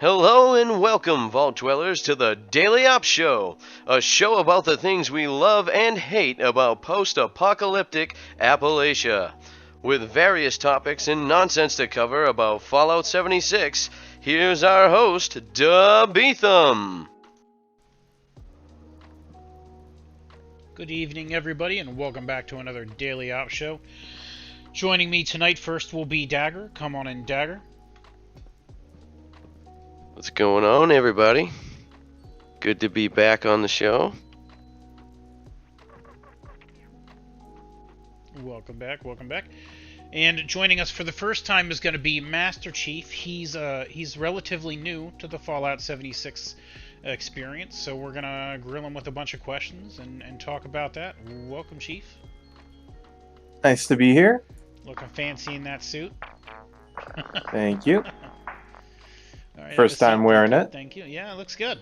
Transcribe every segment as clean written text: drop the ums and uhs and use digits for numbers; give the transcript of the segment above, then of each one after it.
Hello and welcome, Vault Dwellers, to the Daily Ops Show, a show about the things we love and hate about post-apocalyptic Appalachia. With various topics and nonsense to cover about Fallout 76, here's our host, Beetham. Good evening, everybody, and welcome back to another Daily Ops Show. Joining me tonight first will be Dagger. Come on in, Dagger. What's going on, everybody? Good to be back on the show. Welcome back. And joining us for the first time is going to be Master Chief. He's relatively new to the Fallout 76 experience, so we're going to grill him with a bunch of questions and talk about that. Welcome, Chief. Nice to be here. Looking fancy in that suit. Thank you. All right, First time wearing it. Thank you. Yeah, it looks good.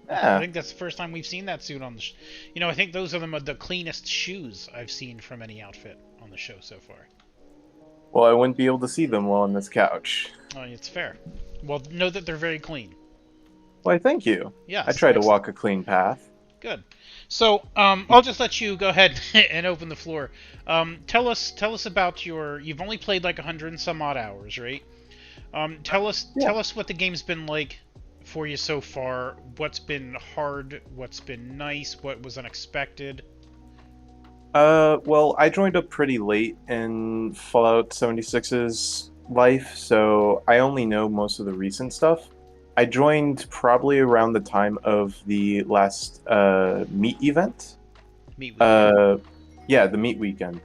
Yeah. I think that's the first time we've seen that suit on the I think those are the cleanest shoes I've seen from any outfit on the show so far. Well, I wouldn't be able to see them well on this couch. Oh, it's fair. Well, know that they're very clean. Why, thank you. Yeah. I try to walk a clean path. Good. So, I'll just let you go ahead and open the floor. Tell us about you've only played like 100 and some odd hours, right? Tell us what the game's been like for you so far. What's been hard? What's been nice? What was unexpected? Well, I joined up pretty late in Fallout 76's life, so I only know most of the recent stuff. I joined probably around the time of the last meat event. Meat weekend. Yeah, the meat weekend.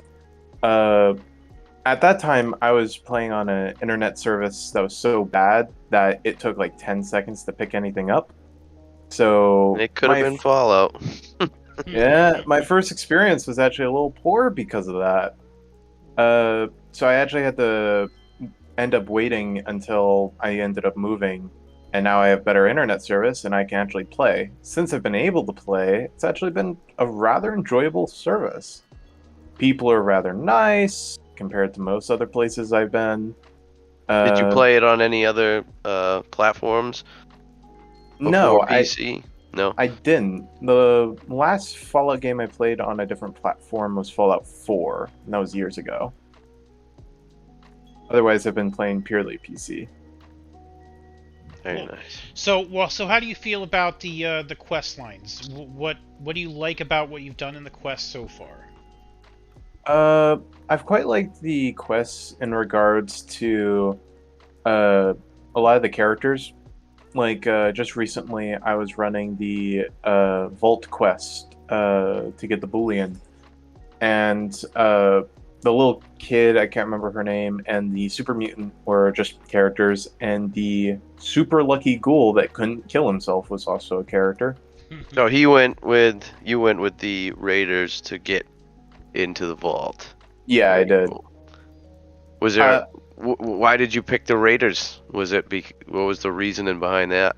At that time, I was playing on an internet service that was so bad that it took like 10 seconds to pick anything up. So It could have been Fallout. Yeah, my first experience was actually a little poor because of that. So I actually had to end up waiting until I ended up moving, and now I have better internet service and I can actually play. Since I've been able to play, it's actually been a rather enjoyable service. People are rather nice compared to most other places I've been. Did you play it on any other platforms? No, PC? No. I didn't. The last Fallout game I played on a different platform was Fallout 4, and that was years ago. Otherwise, I've been playing purely PC. Very nice. So how do you feel about the quest lines? What do you like about what you've done in the quest so far? I've quite liked the quests in regards to a lot of the characters. Like, just recently, I was running the Vault quest to get the Boolean. And the little kid, I can't remember her name, and the super mutant were just characters. And the super lucky ghoul that couldn't kill himself was also a character. So you went with the Raiders to get into the vault. Yeah, I did. Cool. Was there? Why did you pick the Raiders? Was it? What was the reasoning behind that?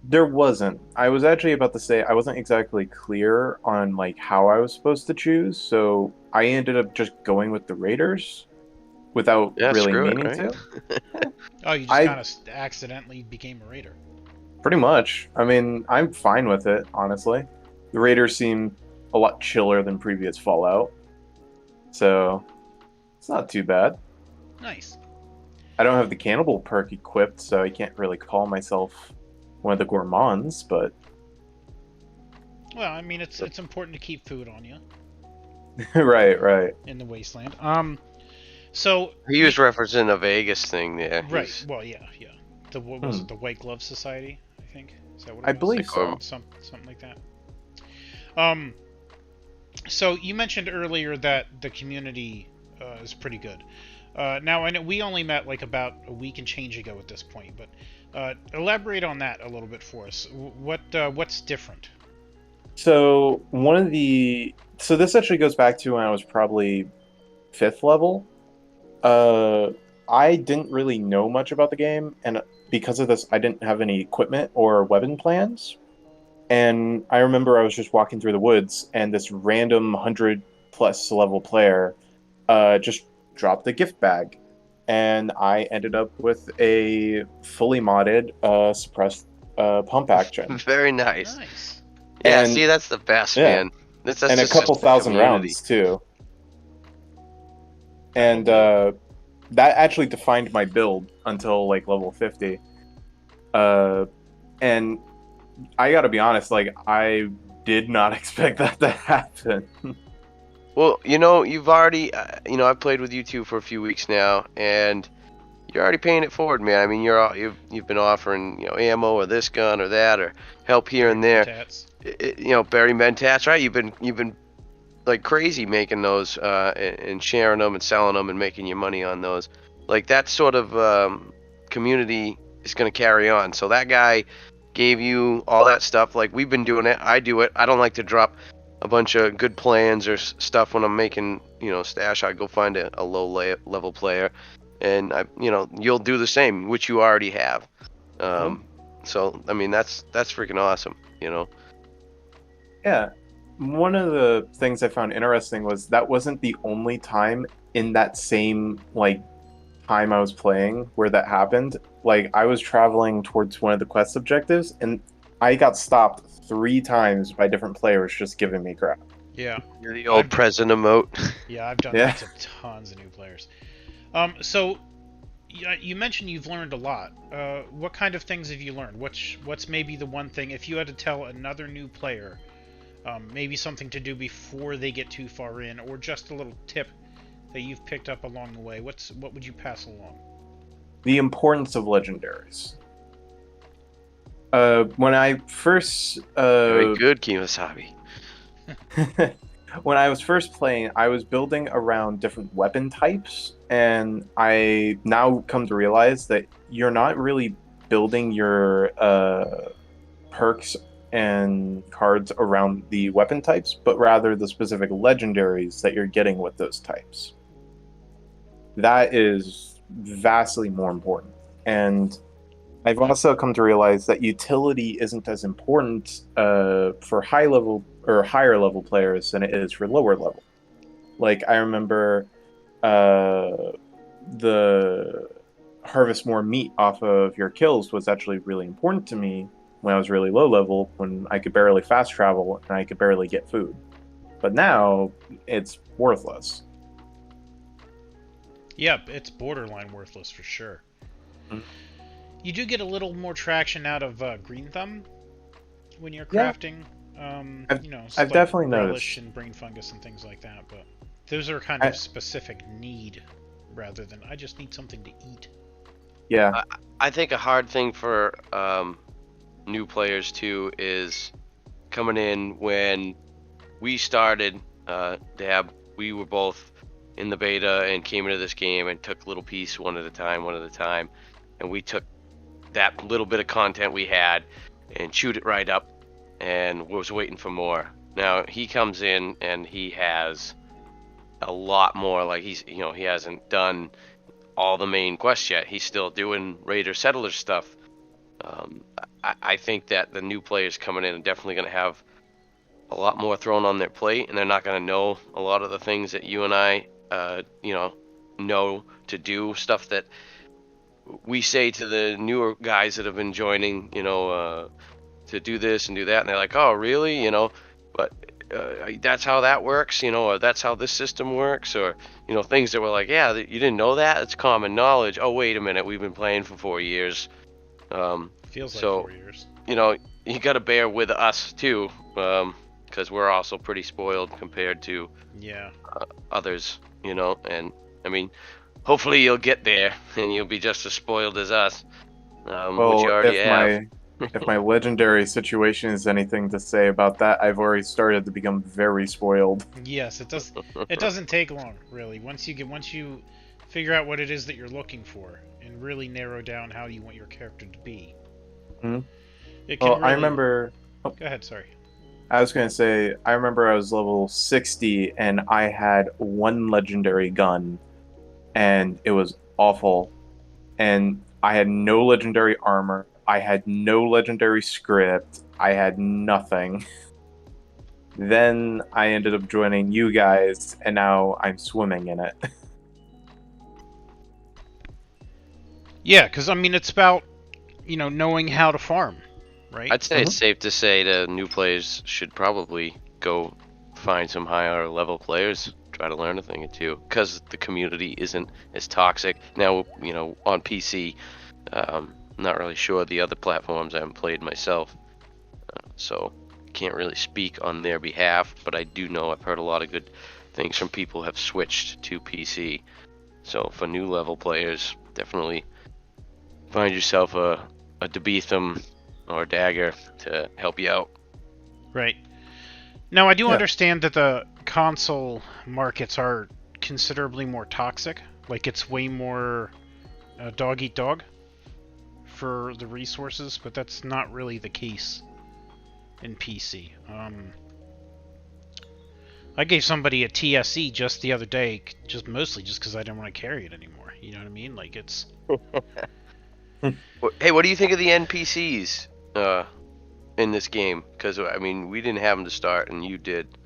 There wasn't. I was actually about to say I wasn't exactly clear on like how I was supposed to choose, so I ended up just going with the Raiders without really meaning to. Oh, you just kind of accidentally became a Raider. Pretty much. I mean, I'm fine with it, honestly. The Raiders seem a lot chiller than previous Fallout, so it's not too bad. Nice. I don't have the cannibal perk equipped, so I can't really call myself one of the gourmands, but... Well, I mean, it's important to keep food on you. Right. In the wasteland. So... He was referencing a Vegas thing there. Right, well, yeah. What was it, the White Glove Society, I think? Is that what it was? I believe so. Something like that. So you mentioned earlier that the community is pretty good. Now, I know we only met like about a week and change ago at this point, but elaborate on that a little bit for us. What's different? So this actually goes back to when I was probably 5th level. I didn't really know much about the game, and because of this, I didn't have any equipment or weapon plans. And I remember I was just walking through the woods, and this random 100+ level player just dropped a gift bag. and I ended up with a fully modded suppressed pump action. Very nice. Nice. Yeah, And see, that's the best, yeah, man. That's and a just couple the thousand community. rounds too. That'll And do. that actually defined my build until like level 50. And I gotta be honest, like I did not expect that to happen. Well, you've already, I've played with you two for a few weeks now, and you're already paying it forward, man. I mean, you've been offering, ammo or this gun or that or help here Very and there. mentats. Barry Mentats, right? You've been like crazy making those and sharing them and selling them and making your money on those. Like that sort of community is going to carry on. So that guy gave you all that stuff. Like we've been doing it. I do it. I don't like to drop a bunch of good plans or stuff when I'm making, stash. I go find a low level player, and you'll do the same, which you already have. So I mean, that's freaking awesome. Yeah. One of the things I found interesting was that wasn't the only time in that same like time I was playing where that happened. Like I was traveling towards one of the quest objectives and I got stopped 3 times by different players just giving me crap. Yeah. You're the old I've- president emote. Yeah, I've done Yeah. that to tons of new players. So you mentioned you've learned a lot. What kind of things have you learned? What's maybe the one thing if you had to tell another new player, maybe something to do before they get too far in, or just a little tip that you've picked up along the way? What would you pass along? The importance of legendaries. When I first Very good, Kimasabi. when I was first playing, I was building around different weapon types, and I now come to realize that you're not really building your perks and cards around the weapon types, but rather the specific legendaries that you're getting with those types. That is vastly more important. And I've also come to realize that utility isn't as important for high level or higher level players than it is for lower level. Like I remember the harvest more meat off of your kills was actually really important to me when I was really low level, when I could barely fast travel and I could barely get food. But now it's worthless. Yep, it's borderline worthless for sure. Mhm. You do get a little more traction out of Green Thumb when you're Yeah. crafting. Stuff I've like definitely relish noticed. and brain fungus and things like that. But those are kind I, of specific need rather than I just need something to eat. yeah, I think a hard thing for new players too is coming in when we started Dab. We were both in the beta and came into this game and took a little piece one at a time, and we took that little bit of content we had and chewed it right up and was waiting for more. Now he comes in and he has a lot more. Like he hasn't done all the main quests yet. He's still doing Raider Settler stuff. Um, I think that the new players coming in are definitely going to have a lot more thrown on their plate, and they're not going to know a lot of the things that you and I, know to do. Stuff that we say to the newer guys that have been joining, to do this and do that, and they're like, "Oh, really?" But that's how that works, or that's how this system works, or things that were like, "Yeah, you didn't know that? It's common knowledge." Oh, wait a minute, we've been playing for 4 years. Feels like So 4 years. you got to bear with us too, because we're also pretty spoiled compared to Yeah. others, and I mean, hopefully you'll get there and you'll be just as spoiled as us, which you well, already have. if my legendary situation is anything to say about that, I've already started to become very spoiled. Yes, it does. It doesn't take long, really. Once you figure out what it is that you're looking for and really narrow down how you want your character to be, Hmm. it can Well, really. I remember. Go ahead. Sorry. I was gonna say, I remember I was level 60 and I had one legendary gun, and it was awful. And I had no legendary armor. I had no legendary script. I had nothing. Then I ended up joining you guys, and now I'm swimming in it. Yeah, because I mean, it's about knowing how to farm, right? I'd say it's safe to say that new players should probably go find some higher level players, try to learn a thing or two, because the community isn't as toxic. Now, on PC, not really sure the other platforms. I haven't played myself, so can't really speak on their behalf, but I do know I've heard a lot of good things from people who have switched to PC. So for new level players, definitely find yourself a Debethum or a Dagger to help you out. Right. Now, I do Yeah. understand that the console markets are considerably more toxic. Like, it's way more dog eat dog for the resources, but that's not really the case in PC. I gave somebody a TSE just the other day, mostly just because I didn't want to carry it anymore. You know what I mean? Like, it's... Hey, what do you think of the NPCs in this game? Because I mean, we didn't have them to start, and you did.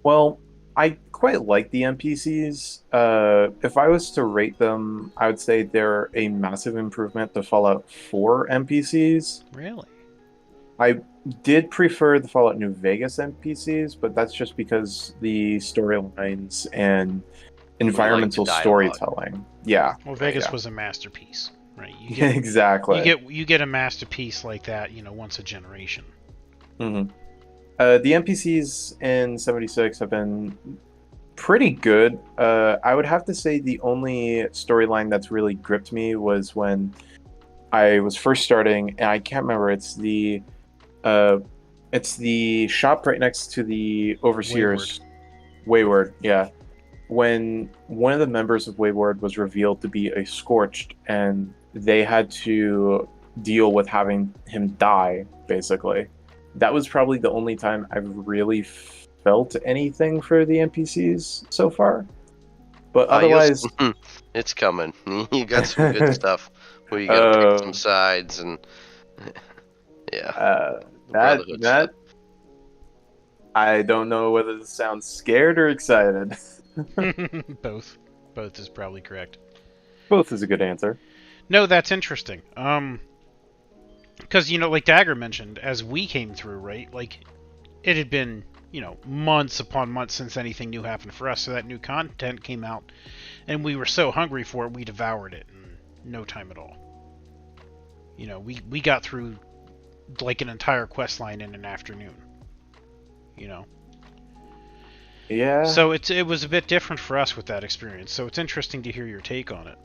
Well, I quite like the NPCs. If I was to rate them, I would say they're a massive improvement to Fallout 4 NPCs. Really? I did prefer the Fallout New Vegas NPCs, but that's just because the storylines and environmental dialogue. storytelling. Yeah. Well, Vegas yeah. was a masterpiece, right? You get exactly. you get a masterpiece like that, once a generation. Mm-hmm. The NPCs in 76 have been pretty good. I would have to say the only storyline that's really gripped me was when I was first starting, and I can't remember. It's the shop right next to the overseer's Wayward. Yeah, when one of the members of Wayward was revealed to be a Scorched, and they had to deal with having him die, basically. That was probably the only time I've really felt anything for the NPCs so far. But otherwise, it's coming. You got some good stuff where you gotta pick some sides and yeah. that stuff. I don't know whether to sound scared or excited. Both is probably correct. Both is a good answer. No, that's interesting. Because like Dagger mentioned, as we came through, right? Like, it had been months upon months since anything new happened for us. So that new content came out, and we were so hungry for it, we devoured it in no time at all. We got through like an entire quest line in an afternoon. Yeah. So it was a bit different for us with that experience. So it's interesting to hear your take on it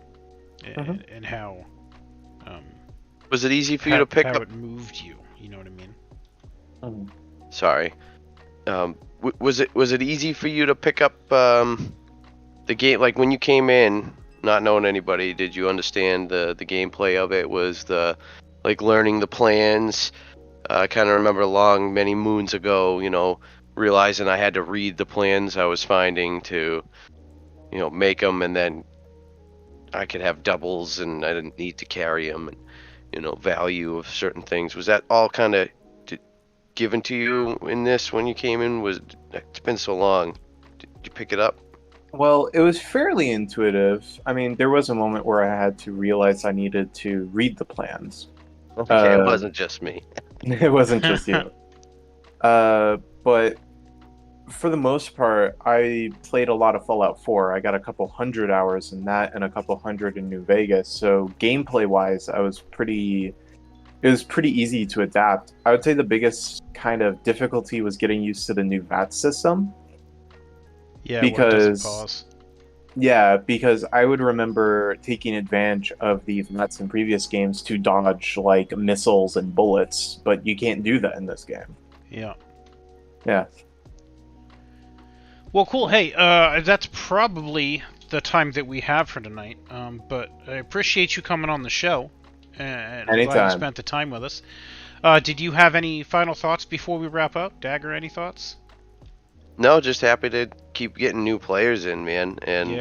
and how. Was it easy for you to pick how up? it moved you? You know what I mean? Sorry. Was it easy for you to pick up the game? Like when you came in, not knowing anybody, did you understand the gameplay of it? Was the learning the plans? I kind of remember many moons ago, realizing I had to read the plans I was finding to, make them, and then I could have doubles, and I didn't need to carry them, and value of certain things. Was that all kind of given to you in this when you came in? It's been so long. Did you pick it up? Well, it was fairly intuitive. I mean, there was a moment where I had to realize I needed to read the plans. Okay, it wasn't just me. It wasn't just you. But for the most part, I played a lot of Fallout 4. I got a couple hundred hours in that and a couple hundred in New Vegas. So gameplay-wise, it was pretty easy to adapt. I would say the biggest kind of difficulty was getting used to the new VAT system. Yeah, because I would remember taking advantage of the VATs in previous games to dodge like missiles and bullets, but you can't do that in this game. Yeah. Yeah. Well, cool. Hey, that's probably the time that we have for tonight. But I appreciate you coming on the show. And I'm glad you spent the time with us. Did you have any final thoughts before we wrap up? Dagger, any thoughts? No, just happy to keep getting new players in, man. And,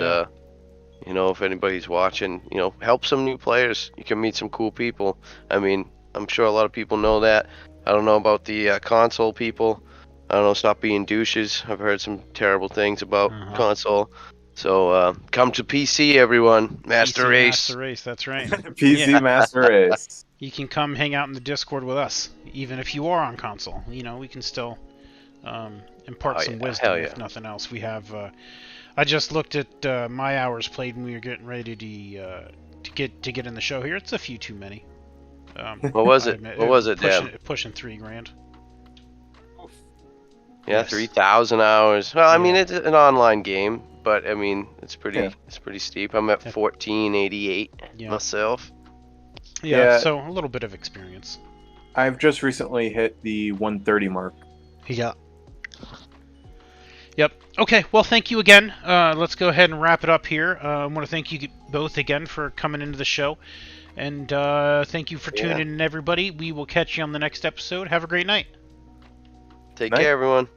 if anybody's watching, help some new players. You can meet some cool people. I mean, I'm sure a lot of people know that. I don't know about the console people. I don't know, stop being douches. I've heard some terrible things about console. So come to PC, everyone. Master PC Race. Master Race, that's right. PC Yeah. Master Race. You can come hang out in the Discord with us, even if you are on console. We can still impart some wisdom, hell yeah. if nothing else. We have. I just looked at my hours played when we were getting ready to get in the show here. It's a few too many. What was it? admit, What was it, Dan? Pushing $3,000. Yeah, Yes. 3,000 hours. Well, I mean, Yeah. it's an online game, but I mean, it's pretty Yeah. steep. I'm at Yeah. 1488 Yeah. myself. Yeah, so a little bit of experience. I've just recently hit the 130 mark. Yeah. Yep. Okay, well, thank you again. Let's go ahead and wrap it up here. I want to thank you both again for coming into the show. And thank you for tuning in, everybody. We will catch you on the next episode. Have a great night. Take care, everyone.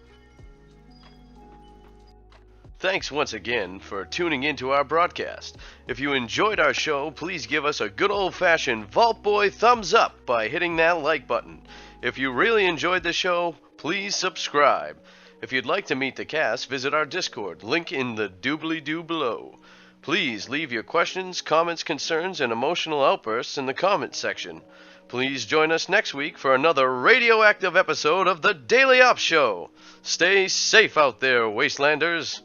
Thanks once again for tuning into our broadcast. If you enjoyed our show, please give us a good old-fashioned Vault Boy thumbs up by hitting that like button. If you really enjoyed the show, please subscribe. If you'd like to meet the cast, visit our Discord, link in the doobly-doo below. Please leave your questions, comments, concerns, and emotional outbursts in the comments section. Please join us next week for another radioactive episode of the Daily Ops Show. Stay safe out there, Wastelanders.